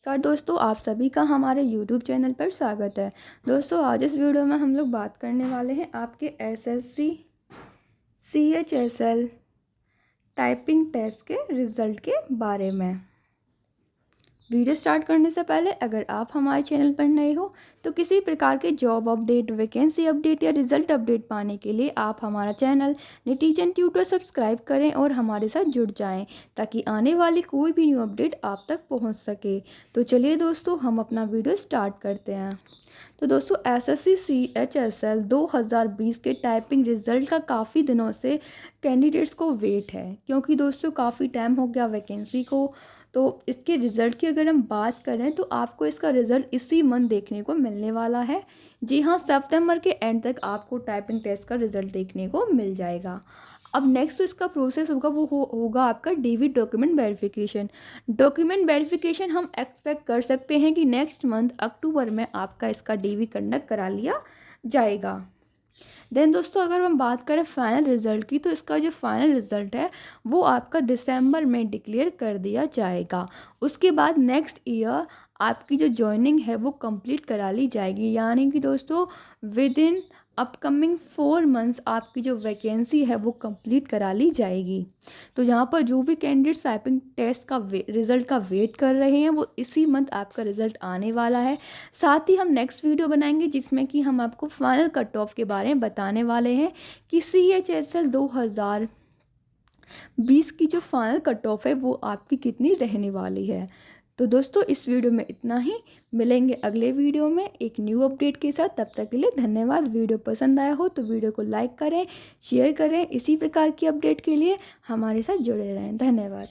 नमस्कार दोस्तों, आप सभी का हमारे YouTube चैनल पर स्वागत है। दोस्तों, आज इस वीडियो में हम लोग बात करने वाले हैं आपके SSC CHSL टाइपिंग टेस्ट के रिज़ल्ट के बारे में। वीडियो स्टार्ट करने से पहले अगर आप हमारे चैनल पर नए हो तो किसी प्रकार के जॉब अपडेट, वैकेंसी अपडेट या रिज़ल्ट अपडेट पाने के लिए आप हमारा चैनल नेटिजन ट्यूटर सब्सक्राइब करें और हमारे साथ जुड़ जाएं ताकि आने वाली कोई भी न्यू अपडेट आप तक पहुंच सके। तो चलिए दोस्तों, हम अपना वीडियो स्टार्ट करते हैं। तो दोस्तों, SSC CHSL 2020 के टाइपिंग रिज़ल्ट का काफ़ी दिनों से कैंडिडेट्स को वेट है, क्योंकि दोस्तों काफ़ी टाइम हो गया वैकेंसी को। तो इसके रिज़ल्ट की अगर हम बात करें तो आपको इसका रिज़ल्ट इसी मंथ देखने को मिलने वाला है। जी हाँ, सितंबर के एंड तक आपको टाइपिंग टेस्ट का रिज़ल्ट देखने को मिल जाएगा। अब नेक्स्ट इसका प्रोसेस होगा वो होगा आपका DV document verification. Document verification हम एक्सपेक्ट कर सकते हैं कि नेक्स्ट मंथ अक्टूबर में आपका इसका DV कंडक्ट करा लिया जाएगा। देन दोस्तों, अगर हम बात करें फाइनल रिज़ल्ट की तो इसका जो फाइनल रिज़ल्ट है वो आपका दिसंबर में डिक्लेयर कर दिया जाएगा। उसके बाद नेक्स्ट ईयर आपकी जो जॉइनिंग है वो कंप्लीट करा ली जाएगी, यानी कि दोस्तों विद इन अपकमिंग 4 मंथ्स आपकी जो वैकेंसी है वो कंप्लीट करा ली जाएगी। तो यहाँ पर जो भी कैंडिडेट्स टाइपिंग टेस्ट का रिज़ल्ट का वेट कर रहे हैं वो इसी मंथ आपका रिज़ल्ट आने वाला है। साथ ही हम नेक्स्ट वीडियो बनाएंगे जिसमें कि हम आपको फाइनल कट ऑफ के बारे में बताने वाले हैं कि CHSL 2020 की जो फाइनल कट ऑफ है वो आपकी कितनी रहने वाली है। तो दोस्तों, इस वीडियो में इतना ही। मिलेंगे अगले वीडियो में एक न्यू अपडेट के साथ। तब तक के लिए धन्यवाद। वीडियो पसंद आया हो तो वीडियो को लाइक करें, शेयर करें। इसी प्रकार की अपडेट के लिए हमारे साथ जुड़े रहें। धन्यवाद।